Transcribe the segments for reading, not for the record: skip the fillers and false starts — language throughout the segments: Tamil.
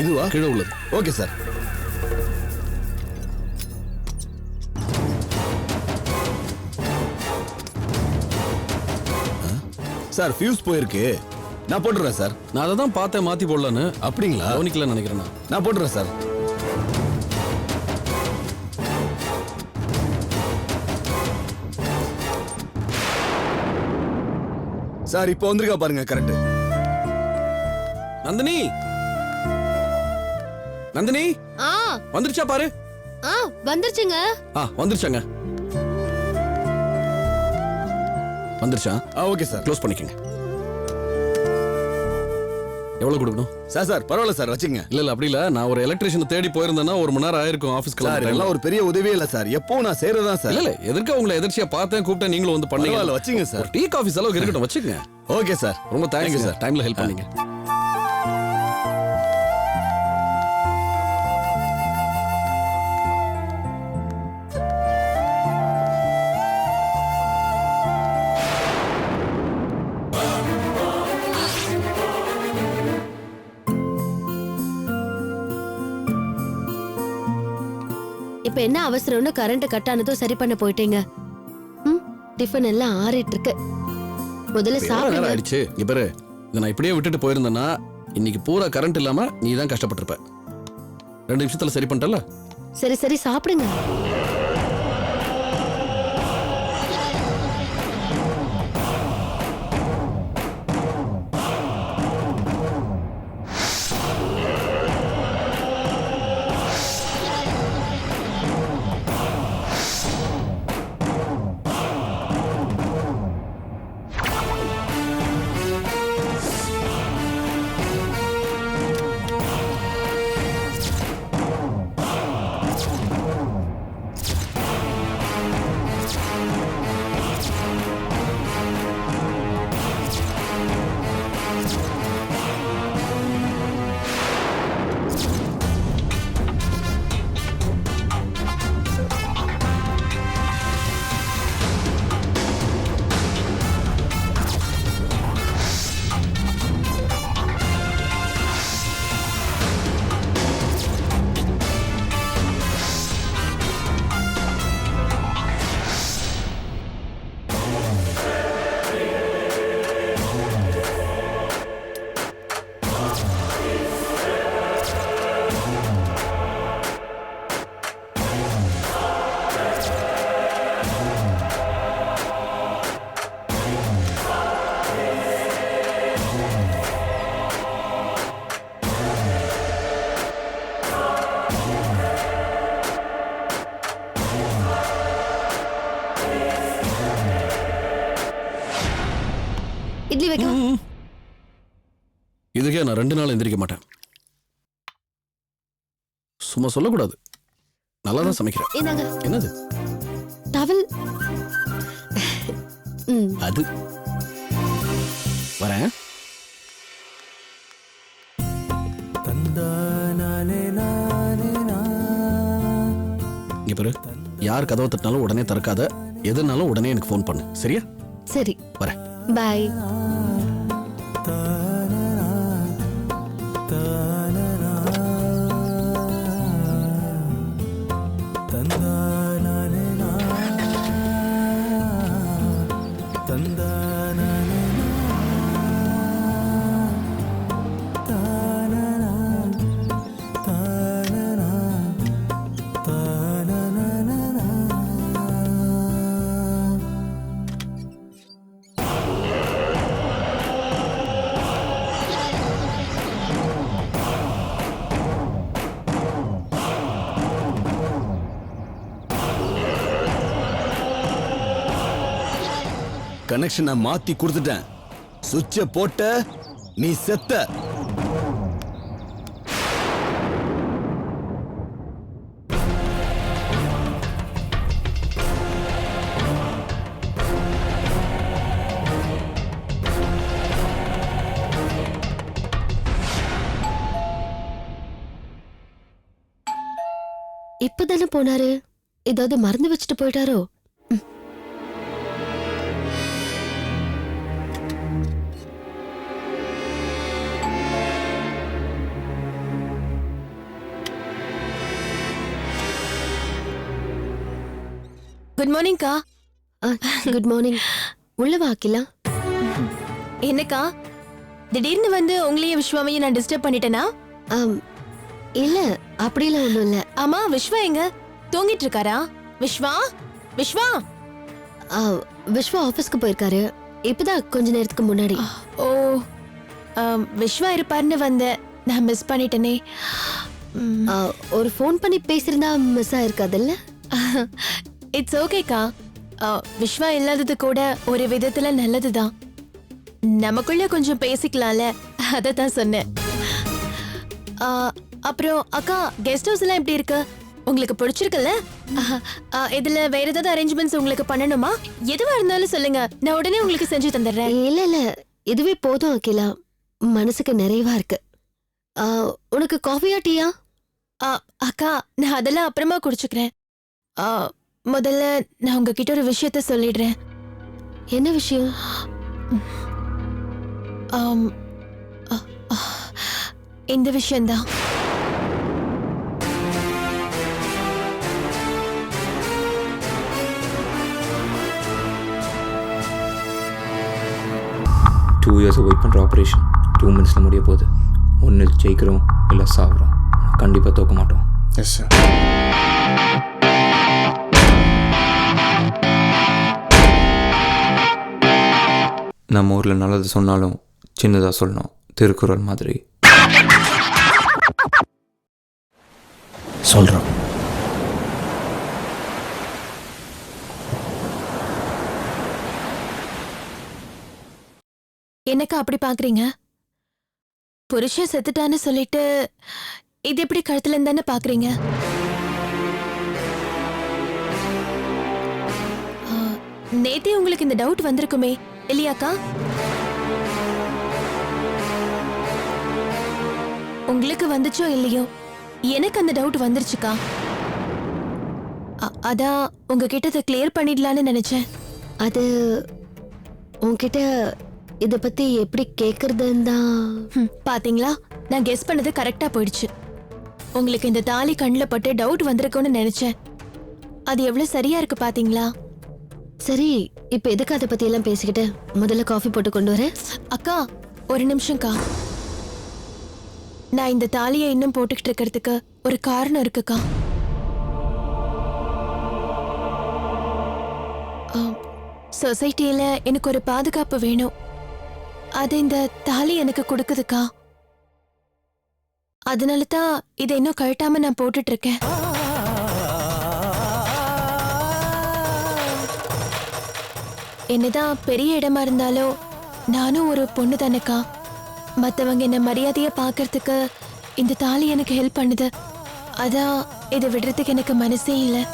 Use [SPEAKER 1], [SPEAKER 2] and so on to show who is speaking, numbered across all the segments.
[SPEAKER 1] இதுவா?
[SPEAKER 2] கீழே உள்ளது.
[SPEAKER 1] Okay sir. சார் ஃபியூஸ் போயிருக்கு, நான் போட்டுறேன் சார்.
[SPEAKER 2] நான் அதை தான் பார்த்தேன் மாத்தி போடலான்னு.
[SPEAKER 1] அப்படிங்களா?
[SPEAKER 2] கவனிக்கலன்னு நினைக்கிறேன்.
[SPEAKER 1] நான் போட்டுறேன் சார். சார் இப்போ வந்திருக்கா பாருங்க, கரெக்ட்.
[SPEAKER 2] நந்தினி, நந்தினி வந்துருச்சா பாரு.
[SPEAKER 3] வந்துருச்சுங்க.
[SPEAKER 2] வந்துருச்சாங்க. வந்துருச்சா?
[SPEAKER 1] Okay sir.
[SPEAKER 2] க்ளோஸ் பண்ணிக்கங்க. எவ்வளவு கொடுக்கணும்?
[SPEAKER 1] சார் பரவாயில்ல சார், வச்சுங்க.
[SPEAKER 2] இல்ல அப்படி இல்ல, நான் ஒரு எலக்ட்ரிஷியன் தேடி போயிருந்தேன்னா 1 மணி நேரம் ஆயிருக்கும் ஆபீஸ்க்கு.
[SPEAKER 1] சார் இதெல்லாம் ஒரு பெரிய உதவியே இல்ல சார், எப்பவும் நான் செய்யறதா சார்.
[SPEAKER 2] இல்ல எதற்கா உங்களை எதிர்ச்சியா பார்த்தேன், கூப்பிட்டேன், நீங்களும் வந்து பண்ணீங்க.
[SPEAKER 1] வச்சுங்க சார்.
[SPEAKER 2] டீ காஃபி செலவுக்கு இருக்கட்டும், வச்சுக்கங்க.
[SPEAKER 1] ஓகே சார்,
[SPEAKER 2] ரொம்ப தேங்க்ஸ் சார், டைம்ல ஹெல்ப் பண்ணீங்க.
[SPEAKER 3] இப்ப என்ன அவசரம்னு கரண்ட் கட் ஆனதும் சரி பண்ண போயிட்டீங்க. டிஃபன் எல்லாம் ஆறிட்டு இருக்கு, முதல்ல சாப்பிடுங்க.
[SPEAKER 2] ஆயிடுச்சு. இவரு இதை நான் இப்படியே விட்டுட்டு போயிருந்தேன்னா இன்னைக்கு பூரா கரண்ட் இல்லாம நீ தான் கஷ்டப்பட்டிருப்ப. 2 நிமிஷத்துல சரி பண்ணிட்டல.
[SPEAKER 3] சரி சாப்பிடுங்க. இட்லி வைக்க.
[SPEAKER 2] இதுக்கே நான் 2 நாள் எந்திரிக்க மாட்டேன். சும்மா சொல்லக்கூடாது, நல்லா தான் சமைக்கிறேன். என்னது
[SPEAKER 3] டவல்?
[SPEAKER 2] அது வரேன். இங்க பாரு, யார் கதவை தட்டினாலும் உடனே திறக்காத, எதுனாலும் உடனே எனக்கு ஃபோன் பண்ணு, சரியா?
[SPEAKER 3] சரி,
[SPEAKER 2] வரேன்.
[SPEAKER 3] பாய்.
[SPEAKER 1] கனெக்ஷனை மாத்தி கொடுத்துட்டேன். சுவிட்ச போட்ட நீ செத்த.
[SPEAKER 3] இப்பதானே போனாரு, ஏதாவது மறந்து வச்சுட்டு போயிட்டாரோ?
[SPEAKER 4] குட் மார்னிங்க்கா.
[SPEAKER 3] Good morning. உள்ள வா அகிலா.
[SPEAKER 4] என்னக்கா திடீர்னு வந்து உங்களையும் விஸ்வாவையும் நான் டிஸ்டர்ப் பண்ணிட்டேனா?
[SPEAKER 3] இல்ல அப்படிலாம் ஒண்ணும் இல்ல.
[SPEAKER 4] ஆமா, விஸ்வா எங்க? தூங்கிட்டு இருக்காரா? விஸ்வா, விஸ்வா.
[SPEAKER 3] ஆ, விஸ்வா ஆபீஸ்க்கு போயிருக்காரு. இப்பதான் கொஞ்ச நேரத்துக்கு முன்னாடி.
[SPEAKER 4] ஓ, விஸ்வா இருப்பாருன்னு வந்தேன். நான் மிஸ் பண்ணிட்டேனே.
[SPEAKER 3] ஒரு ஃபோன் பண்ணி பேசியிருந்தா மிஸ் ஆயிருக்காதுல்ல?
[SPEAKER 4] இட்ஸ் ஓகேக்கா. விஸ்வா இல்லாதது கூட ஒரு விதத்துல நல்லதுதான். நமக்குள்ள கொஞ்சம் பேசிக்கலாம்ல, அதை தான் சொன்னேன். அப்புறம் அக்கா, கெஸ்ட் ஹவுஸ் எல்லாம் எப்படி இருக்கு? உங்களுக்கு பிடிச்சிருக்குல்ல? இதுல வேற ஏதாவது அரேஞ்ச்மெண்ட்ஸ் உங்களுக்கு பண்ணணுமா? எதுவா இருந்தாலும் சொல்லுங்க, நான் உடனே உங்களுக்கு செஞ்சு தந்துடுறேன்.
[SPEAKER 3] இல்ல இல்ல, இதுவே போதும் அகிலா. மனசுக்கு நிறைவா இருக்கு. உனக்கு காஃபியா டீயா?
[SPEAKER 4] அக்கா, நான் அதெல்லாம் அப்புறமா குடிச்சுக்கிறேன். முதல்ல நான் உங்ககிட்ட ஒரு விஷயத்த சொல்லிடுறேன்.
[SPEAKER 3] என்ன விஷயம்?
[SPEAKER 4] இந்த விஷயம்தான்.
[SPEAKER 5] டூ இயர்ஸ் வெயிட் பண்ணுற ஆப்ரேஷன் 2 மினிட்ஸில் முடிய போகுது. ஒன்று ஜெயிக்கிறோம், இல்லை சாப்பிட்றோம். கண்டிப்பாக தோக்க மாட்டோம்.
[SPEAKER 6] Yes sir.
[SPEAKER 5] நம்ம ஊரில் நல்லது சொன்னாலும் சின்னதாக சொல்லணும், திருக்குறள் மாதிரி.
[SPEAKER 6] சொல்கிறோம்.
[SPEAKER 4] என்னக்கா அப்படி பாக்குறீங்க? புருஷன் செத்துட்டான்னு சொல்லிட்டு இது எப்படி கழுத்துல இருந்தானே பாக்குறீங்க? நேத்தே உங்களுக்கு இந்த டவுட் வந்திருக்குமே இல்லையாக்கா? உங்களுக்கு வந்துச்சோ இல்லையோ, எனக்கு அந்த டவுட் வந்துருச்சுக்கா. அதான் உங்ககிட்ட இதை கிளியர் பண்ணிடலான்னு நினைச்சேன்.
[SPEAKER 3] அது உன்கிட்ட இத பத்தி எப்படி கேக்குறதுன்னு தான்.
[SPEAKER 4] பாத்தீங்களா, நான் கெஸ் பண்ணது கரெக்டா போயிடுச்சு. உங்களுக்கு இந்த தாலி கண்ணில் பட்டு டவுட் வந்திருக்கும்னு நினைச்சேன். அது எவ்வளவு சரியா இருக்கு பாத்தீங்களா?
[SPEAKER 3] சரி, இப்ப எதுக்கு அதை பத்தி எல்லாம் பேசிக்கிட்டு? முதல்ல காஃபி போட்டு கொண்டு வரேன்.
[SPEAKER 4] அக்கா, ஒரு நிமிஷம்க்கா. நான் இந்த தாலியை இன்னும் போட்டுக்கிட்டு இருக்கிறதுக்கு ஒரு காரணம் இருக்குக்கா. சொசைட்டியில எனக்கு ஒரு பாதுகாப்பு வேணும். அது இந்த தாலி எனக்கு கொடுக்குதுக்கா. அதனால தான் இதை இன்னும் கழட்டாம நான் போட்டுட்டு இருக்கேன். என்னதான் பெரிய இடமா இருந்தாலும் நானும் ஒரு பொண்ணு தானேக்கா. மத்தவங்க என்ன மரியாதையா பாக்குறதுக்கு இந்த தாலி எனக்கு ஹெல்ப் பண்ணுது. அதான் இதை விடுறதுக்கு எனக்கு மனசே இல்லை.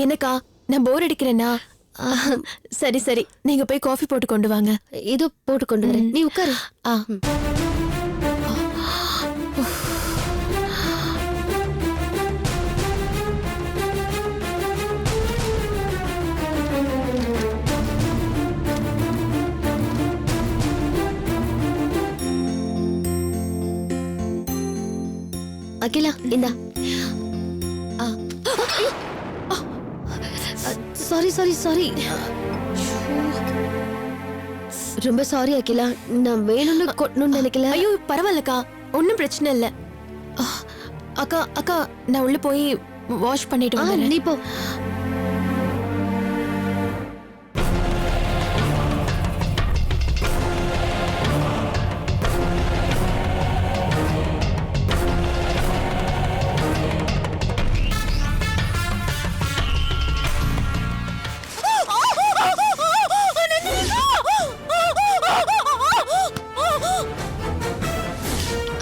[SPEAKER 4] எனக்கா, நான் போர் அடிக்கிறேன்னா? சரி சரி, நீங்க போய் காஃபி போட்டு கொண்டு வாங்க.
[SPEAKER 3] இதோ போட்டு கொண்டு வரேன், நீ உட்காரு. அகிலா, இந்தா. சாரி சாரி சாரி, ரொம்ப சாரி அகிலா. நான் வேணும்னு கொட்டணும்னு நினைக்கல.
[SPEAKER 4] ஐயோ, பரவாயில்லக்கா, ஒன்றும் பிரச்சனை இல்லை. அக்கா அக்கா, நான் உள்ள போய் வாஷ் பண்ணிட்டு வரேன்.
[SPEAKER 3] நீ போ.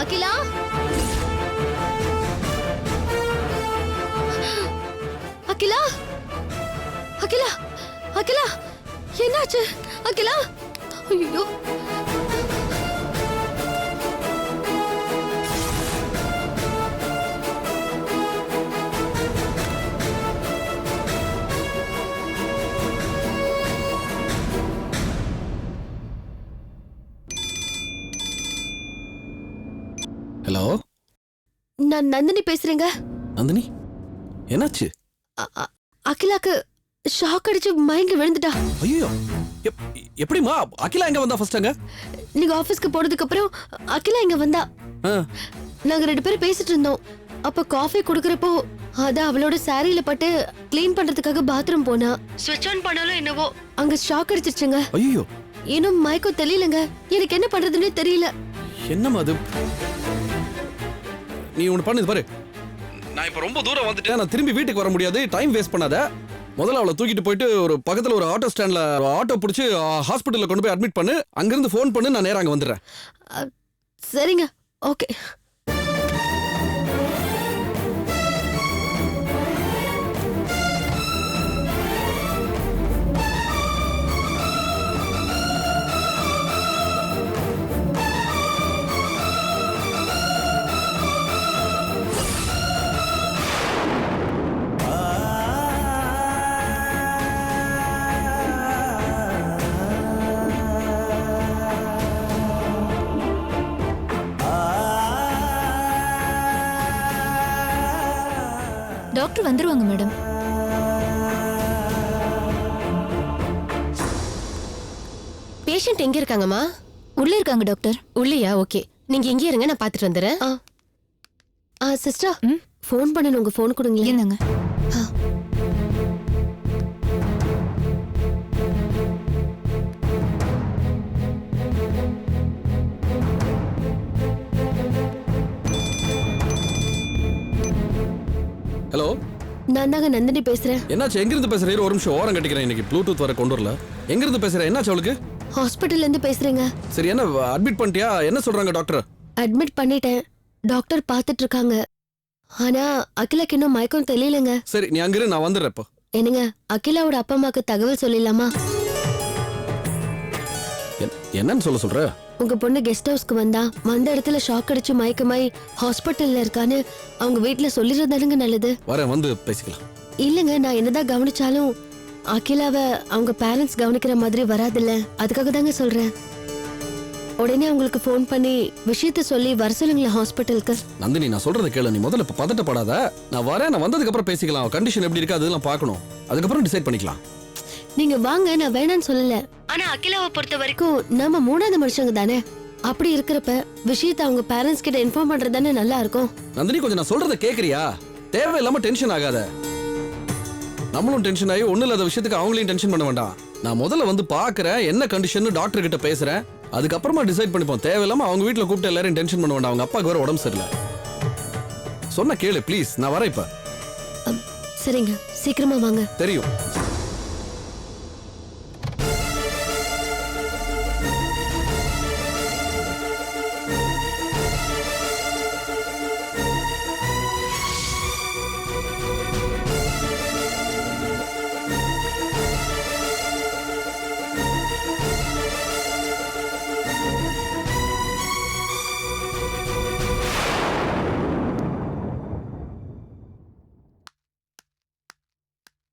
[SPEAKER 3] அகிலா, அகிலா, அகிலா, அகிலா, என்னாச்சு அகிலா? ஐயோ,
[SPEAKER 2] ஹலோ,
[SPEAKER 3] நான் நந்தினி பேசுறேங்க.
[SPEAKER 2] நந்தினி, என்னாச்சு?
[SPEAKER 3] அகிலாக்கு ஷாக் அடிச்சு மயங்கி விழுந்துட்டா.
[SPEAKER 2] ஐயோ, எப்படிமா அகிலா எங்க வந்தா ஃபர்ஸ்ட் அங்க?
[SPEAKER 3] நீங்க ஆபீஸ்க்கு போனதுக்கு அப்புறம் அகிலா இங்க வந்தா.
[SPEAKER 2] ஆ,
[SPEAKER 3] நாங்க 2 பேரும் பேசிட்டு இருந்தோம். அப்ப காஃபி குடுக்கறப்போ அத அவளோட சாரியில பட்டு க்ளீன் பண்றதுக்காக பாத்ரூம் போனா. ஸ்விட்ச் ஆன் பண்ணாலும் என்னவோ அங்க ஷாக் அடிச்சிருச்சுங்க.
[SPEAKER 2] ஐயோ,
[SPEAKER 3] இன்னும் மயக்கம் தெரியலங்க. எனக்கு என்ன பண்றதுன்னே தெரியல.
[SPEAKER 2] என்னம்மா அது? நீ ஒன்று பண்ணு பாரு. நான் இப்போ ரொம்ப தூரம் வந்துட்டேன், நான் திரும்பி வீட்டுக்கு வர முடியாது. டைம் வேஸ்ட் பண்ணாத. முதல்ல அவளை தூக்கிட்டு போயிட்டு ஒரு பக்கத்துல ஒரு ஆட்டோ ஸ்டாண்ட்ல ஆட்டோ பிடிச்சி ஹாஸ்பிட்டல்ல கொண்டு போய் அட்மிட் பண்ணு. அங்கிருந்து ஃபோன் பண்ணு, நான் நேரா அங்க வந்துடுறேன்.
[SPEAKER 3] சரிங்க, ஓகே.
[SPEAKER 4] டாக்டர் வந்துருவாங்க மேடம்.
[SPEAKER 6] பேஷண்ட் எங்க இருக்காங்கம்மா?
[SPEAKER 4] உள்ள இருக்காங்க டாக்டர்.
[SPEAKER 6] உள்ளையா? ஓகே, நீங்க எங்கே இருங்க, நான் பாத்துட்டு வந்துடுறேன்.
[SPEAKER 3] சிஸ்டர், ஃபோன் பண்ணணும். உங்க ஃபோன் கொடுங்களேன்.
[SPEAKER 4] என்னங்க?
[SPEAKER 2] ஹலோ,
[SPEAKER 3] நான் தாங்க நந்தினி பேசுறேன்.
[SPEAKER 2] என்னாச்சு? எங்கிருந்து பேசுறீங்க? ஒரு நிமிஷம் ஓரம் கட்டிக்கிறேன். இன்னைக்கு ப்ளூடூத் வர கொண்டு வரல. எங்கிருந்து பேசுறேன்? என்னாச்சு அவளுக்கு?
[SPEAKER 3] ஹாஸ்பிட்டல்ல இருந்து பேசுறேங்க.
[SPEAKER 2] சரி, என்ன அட்மிட் பண்ணிட்டியா? என்ன சொல்றாங்க டாக்டர்?
[SPEAKER 3] அட்மிட் பண்ணிட்டேன். டாக்டர் பார்த்துட்டு இருக்காங்க. ஆனா அகிலாக்கு இன்னும் மயக்கம் தெரியலங்க.
[SPEAKER 2] சரி, நீ அங்கிரு, நான் வந்துடுறேன் இப்போ.
[SPEAKER 3] என்னங்க, அகிலாவோட அப்பா அம்மாக்கு தகவல் சொல்லிடலாமா?
[SPEAKER 2] என்னன்னு சொல்ற?
[SPEAKER 3] உங்க பொண்ணு கெஸ்ட் ஹவுஸ்க்கு வந்த இடத்துல ஷாக் அடிச்சு மயக்கமாய் ஹாஸ்பிட்டல்ல இருக்கான்னு அவங்க வீட்டுல சொல்லிடுறதானுங்க நல்லது.
[SPEAKER 2] வரேன், வந்து பேசிக்கலாம்.
[SPEAKER 3] இல்லங்க, நான் என்னதான் கவனிச்சாலும் அகிலாவை அவங்க பேரண்ட்ஸ் கவனிக்கிற மாதிரி வராதுல்ல. அதுக்காக தாங்க சொல்றேன். உடனே அவங்களுக்கு ஃபோன் பண்ணி விஷயத்த சொல்லி வர சொல்லுங்களேன் ஹாஸ்பிட்டலுக்கு.
[SPEAKER 2] நந்தினி, நான் சொல்றத கேளு. நீ முதல்ல இப்ப பதட்டப்படாத. நான் வரேன், நான் வந்ததுக்கு அப்புறம் பேசிக்கலாம். கண்டிஷன் எப்படி இருக்கு அதெல்லாம் பார்க்கணும். அதுக்கப்புறம் டிசைட் பண்ணிக்கலாம்.
[SPEAKER 3] நீங்க வாங்க, நான் வேணான்னு சொல்லல. ஆனா அகிலாவை பொறுத்த வரைக்கும் நாம 3வது மனுஷங்க தானே. அப்படி இருக்கிறப்ப விஷயத்தை அவங்க பேரண்ட்ஸ் கிட்ட இன்ஃபார்ம் பண்றது தானே நல்லா இருக்கும்.
[SPEAKER 2] நந்தினி, கொஞ்சம் நான் சொல்றத கேக்குறியா? தேவையில்லாம டென்ஷன் ஆகாத. நம்மளும் டென்ஷன் ஆகி ஒண்ணு இல்லாத விஷயத்துக்கு அவங்களையும் டென்ஷன் பண்ண வேண்டாம். நான் முதல்ல வந்து பாக்குறேன், என்ன கண்டிஷன் டாக்டர் கிட்ட பேசுறேன். அதுக்கப்புறமா டிசைட் பண்ணிப்போம். தேவையில்லாம அவங்க வீட்டுல கூப்பிட்டு எல்லாரும் டென்ஷன் பண்ண வேண்டாம். அவங்க அப்பாவுக்கு வேற உடம்பு சரியில்லை. சொன்ன கேளு ப்ளீஸ். நான் வரேன் இப்ப.
[SPEAKER 3] சரிங்க, சீக்கிரமா வாங்க.
[SPEAKER 2] தெரியும்.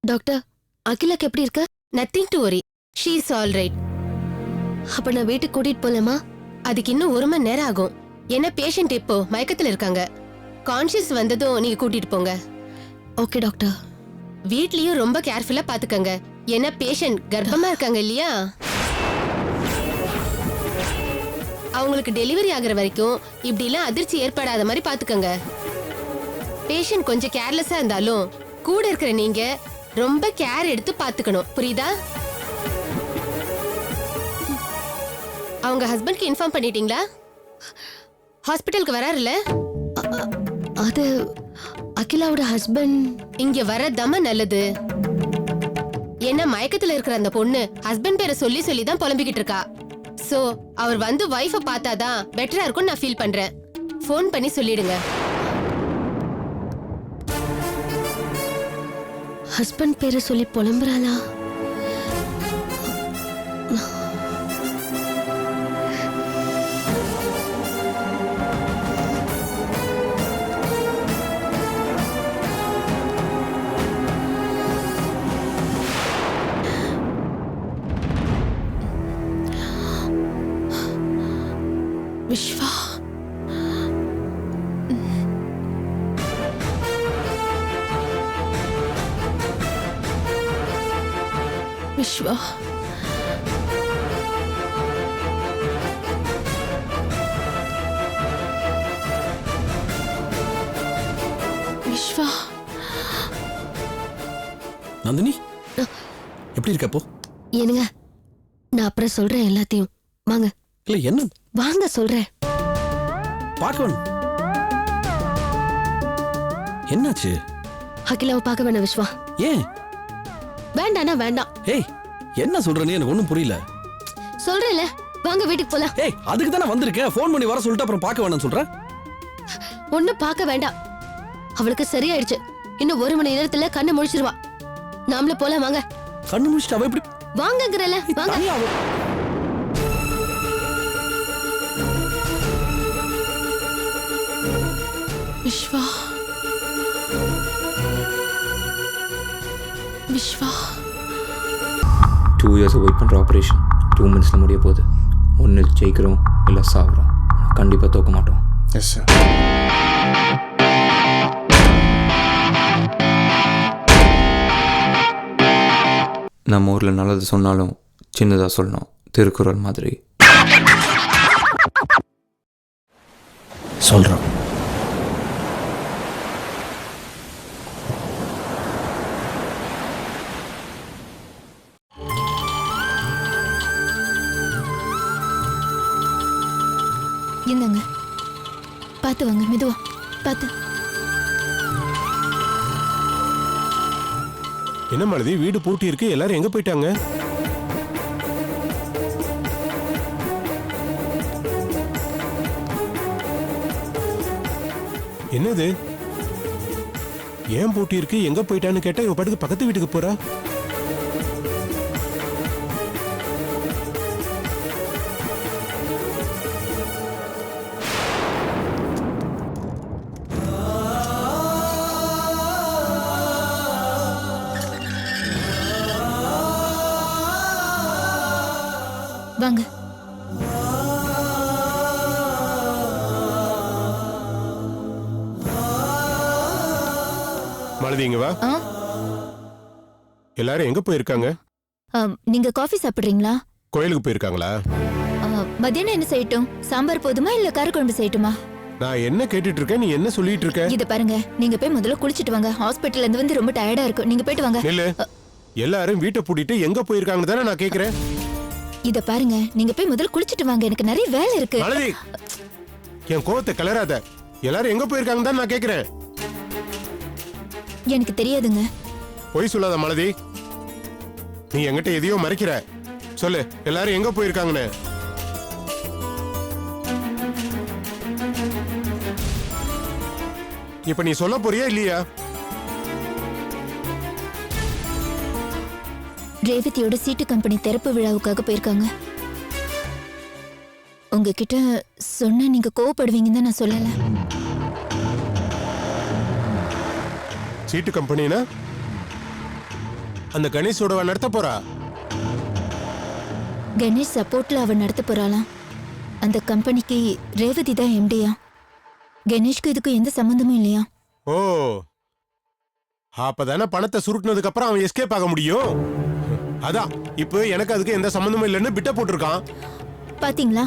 [SPEAKER 3] டாக்டர், அகிலாக்கு எப்படி இருக்க?
[SPEAKER 6] Nothing to worry, she is all right.
[SPEAKER 3] அப்ப நான் வீட்டுக்கு கூட்டிட்டு போலாமா?
[SPEAKER 6] அதுக்கு இன்னும் 1 மணி நேரம் ஆகும். என்ன பேஷண்ட் இப்போ மயக்கத்துல இருக்காங்க. கான்ஷியஸ் வந்ததும் நீங்க கூட்டிட்டு போங்க.
[SPEAKER 3] Okay doctor.
[SPEAKER 6] வீட்லயும் ரொம்ப கேர்ஃபுல்லா பாத்துக்கங்க. என்ன பேஷண்ட் கர்ப்பமா இருக்காங்க இல்லையா? அவங்களுக்கு டெலிவரி ஆகுற வரைக்கும் இப்படி எல்லாம் அதிர்ச்சி ஏற்படாத மாதிரி பாத்துக்கங்க. பேஷண்ட் கொஞ்சம் கேர்லெஸ்ஸா இருந்தாலும் கூட இருக்கிற நீங்க ரொம்ப கேர் எடுத்து பாத்துக்கணும். புரியுதா? அவங்க ஹஸ்பண்ட்க்கு இன்ஃபார்ம் பண்ணிட்டீங்களா? ஹாஸ்பிட்டலுக்கு வராருல்ல?
[SPEAKER 3] அது அகிலாவோட ஹஸ்பண்ட்
[SPEAKER 6] இங்க வரதாம நல்லது. என்ன மயக்கத்துல இருக்கிற அந்த பொண்ணு ஹஸ்பண்ட் பேரை சொல்லி சொல்லி தான் புலம்பிக்கிட்டு இருக்கா. சோ அவர் வந்து வைஃபை பார்த்தாதான் பெட்டரா இருக்கும்னு நான் ஃபீல் பண்றேன். ஃபோன் பண்ணி சொல்லிடுங்க.
[SPEAKER 3] ஹஸ்பண்ட் பேரை சொல்லி புலம்புறாளா? விஸ்வா,
[SPEAKER 4] விஸ்வா, விஸ்வா,
[SPEAKER 2] நந்தினி எப்படி இருக்கப்போ?
[SPEAKER 3] என்னங்க, நான் அப்புறம் சொல்றேன் எல்லாத்தையும். வாங்க
[SPEAKER 2] இல்ல என்ன
[SPEAKER 3] வாங்க சொல்றேன்.
[SPEAKER 2] பார்க்க வேணும். என்னாச்சு?
[SPEAKER 3] அகிலாவை பார்க்க வேணாம் விஸ்வா.
[SPEAKER 2] ஏன்?
[SPEAKER 3] வேண்டானா வேண்டாம்.
[SPEAKER 2] ஏய் என்ன சொல்றேன்னு எனக்கு ஒண்ணும் புரியல.
[SPEAKER 3] சொல்றேன்ல, வாங்க வீட்டுக்கு போலாம்.
[SPEAKER 2] ஏய் அதுக்கு தானே வந்திருக்கேன். ஃபோன் பண்ணி வர சொல்லிட்டு அப்புறம் பார்க்க வேணாம்னு சொல்றேன்.
[SPEAKER 3] ஒண்ணும் பார்க்க வேண்டாம். அவளுக்கு சரியாயிடுச்சு. இன்னும் 1 மணி நேரத்துல கண்ணை முழிச்சிருவா. நாமளே போலாம் வாங்க.
[SPEAKER 2] கண்ணு முடிச்சிட்டு அவ எப்படி
[SPEAKER 3] வாங்கங்கறல வாங்க.
[SPEAKER 2] தனியா
[SPEAKER 4] விஸ்வா, விஸ்வா.
[SPEAKER 5] 2 years வெயிட் பண்ணுற ஆப்ரேஷன் 2 மினிட்ஸில் முடிய போகுது. ஒன்று ஜெயிக்கிறோம் இல்லை சாவுறோம். கண்டிப்பாக தோக்க மாட்டோம்.
[SPEAKER 7] Yes sir.
[SPEAKER 5] நம்ம ஊரில் நல்லது சொன்னாலும் சின்னதாக சொல்லணும். திருக்குறள் மாதிரி.
[SPEAKER 7] சொல்கிறோம்.
[SPEAKER 4] என்னங்க, பார்த்து வாங்க, மெதுவா பார்த்து.
[SPEAKER 7] என்ன மாலதி, வீடு பூட்டி இருக்கு, எல்லாரும் எங்க போயிட்டாங்க? என்னது, ஏன் பூட்டி இருக்கு, எங்க போயிட்டான்னு கேட்டா இவ பாட்டுக்கு பக்கத்து வீட்டுக்கு போறா.
[SPEAKER 4] வாங்க.
[SPEAKER 7] மாலதி இங்க வா. எல்லாரும் எங்க போயிருக்காங்க?
[SPEAKER 4] நீங்க காஃபி சாப்பிடுறீங்களா?
[SPEAKER 7] கோயிலுக்கு போயிருக்காங்களா?
[SPEAKER 4] மதியானம் என்ன செய்யட்டும்? சாம்பார் போதுமா இல்ல காரக்குழம்பு செய்யட்டுமா?
[SPEAKER 7] நான் என்ன கேட்டுட்டு இருக்கேன், நீ என்ன சொல்லிட்டு இருக்க?
[SPEAKER 4] இத பாருங்க, நீங்க போய் முதல்ல குளிச்சிட்டு வாங்க. ஹாஸ்பிடல்ல இருந்து வந்து ரொம்ப டயர்டா இருக்கு. நீங்க போயிட்டு வாங்க.
[SPEAKER 7] நில்லு. எல்லாரும் வீட்டை பூட்டிட்டு எங்க போயிருக்காங்கன்னு தானே நான் கேக்குறேன்.
[SPEAKER 4] இத பாருங்க, நீங்க போய் முதல்ல குளிச்சிட்டு வாங்க. எனக்கு நிறைய வேலை இருக்கு.
[SPEAKER 7] மாலதி, என் கோவத்தை கிளறாத. எல்லாரும் எங்க போயிருக்காங்க தான் நான் கேக்குறேன்.
[SPEAKER 4] எனக்கு தெரியாதுங்க.
[SPEAKER 7] பொய் சொல்லாத மாலதி. நீ என்கிட்ட எதையோ மறைக்கிற. சொல்லு, எல்லாரும் எங்க போயிருக்காங்கன்னு. இப்ப நீ சொல்ல போறியா இல்லையா?
[SPEAKER 4] ரேவதியோட சீட்டு கம்பெனி திறப்பு விழாவுக்காக போயிருக்காங்க. உங்ககிட்ட சொன்னா நீங்க கோவப்படுவீங்கன்னு தான் நான் சொல்லல.
[SPEAKER 7] சீட்டு கம்பெனினா அந்த கணேஷோட நடத்த போறா?
[SPEAKER 4] கணேஷ் சப்போர்ட்ல அவ நடத்த போறாளாம். அந்த கம்பெனிக்கு ரேவதி தான் எம்டியா. கணேஷ்க்கு இதுக்கு எந்த சம்பந்தமும் இல்லையா?
[SPEAKER 7] ஓ, அப்பதானே பணத்தை சுருட்டினதுக்கு அப்புறம் அவன் எஸ்கேப் ஆக முடியும். அதான் இப்போ எனக்கு அதுக்கு எந்த சம்பந்தமும் இல்லைன்னு பிட்ட போட்டிருக்கான்.
[SPEAKER 4] பாத்தீங்களா,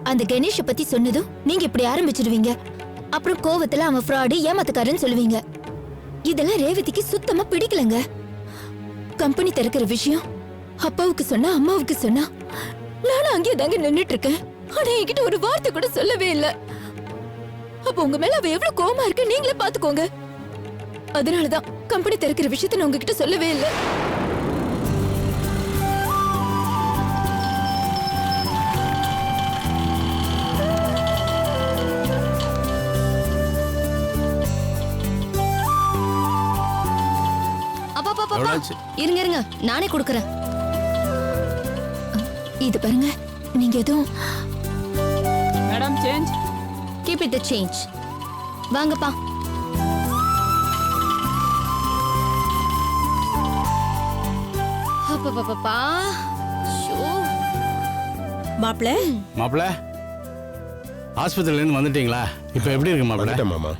[SPEAKER 4] அந்த கணேஷ பத்தி சொன்னதும் நீங்க இப்படி ஆரம்பிச்சிருவீங்க. அப்புறம் கோவத்துல அவன் ஃப்ராடு, ஏமாத்துக்காரன்னு சொல்லுவீங்க. இதெல்லாம் ரேவதிக்கு சுத்தமா பிடிக்கலங்க. கம்பெனி திறக்கிற விஷயம் அப்பாவுக்கு சொன்னா, அம்மாவுக்கு சொன்னா, நானும் அங்கேயே தாங்க நின்னுட்டு இருக்கேன். ஆனா என்கிட்ட ஒரு வார்த்தை கூட சொல்லவே இல்லை. அப்ப உங்க மேல அவ எவ்வளவு கோவமா இருக்கு நீங்களே பாத்துக்கோங்க. அதனாலதான் கம்பெனி திறக்கிற விஷயத்த நான் உங்ககிட்ட சொல்லவே இல்லை.
[SPEAKER 3] இருங்க இருங்க, நானே கொடுக்கறேன்.
[SPEAKER 4] இது பாருங்க, நீங்க எதுவும்
[SPEAKER 8] madam change.
[SPEAKER 3] Keep it the change. வாங்கப்பா. அப்பப்பப்பா. ஷோ.
[SPEAKER 8] மாப்பிள்ள ஆஸ்பத்திரியிலேருந்து வந்துட்டீங்களா? இப்போ எப்படி இருக்கு மாப்பிள்ள?
[SPEAKER 7] வந்துட்டேன் மாமா.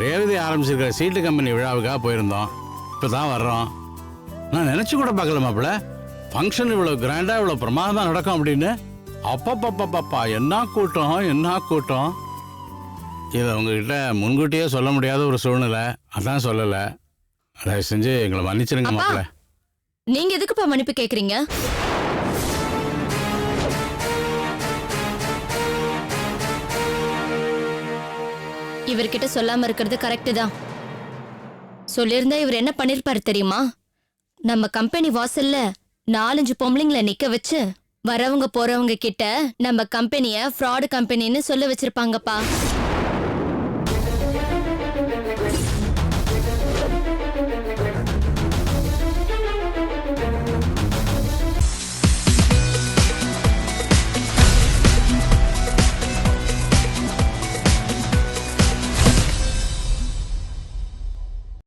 [SPEAKER 8] ரேவதி ஆரம்பிச்சிருக்கிற சீட்டு கம்பெனி விழாவுக்காக போயிருந்தோம். இப்போ தான் வர்றோம். நான் நினைச்சு கூட பார்க்கல மாப்பிள. ஃபங்க்ஷன் இவ்வளவு கிராண்டா இவ்வளவு பிரமாதமா நடக்கும் அப்படின்னு. அப்பப்பப்பப்பா என்ன கூட்டம் என்ன கூட்டம். இதை உங்ககிட்ட முன்கூட்டியே சொல்ல முடியாத ஒரு சூழ்நிலை, அதான் சொல்லல. தயவு செஞ்சு எங்களை மன்னிச்சிருங்க
[SPEAKER 4] அப்பா,
[SPEAKER 6] மாப்பிள.
[SPEAKER 4] நீங்க எதுக்குப்பா மன்னிப்பு கேக்குறீங்க? இவர்கிட்ட சொல்லாம இருக்கிறது கரெக்ட் தான். சொல்லியிருந்தா இவர் என்ன பண்ணிருப்பாரு தெரியுமா? நம்ம கம்பெனி வாசல்ல 4-5 பொம்பளைங்களை நிக்க வச்சு வரவங்க போறவங்க கிட்ட நம்ம கம்பெனிய ஃப்ராடு கம்பெனின்னு சொல்ல வச்சிருப்பாங்கப்பா.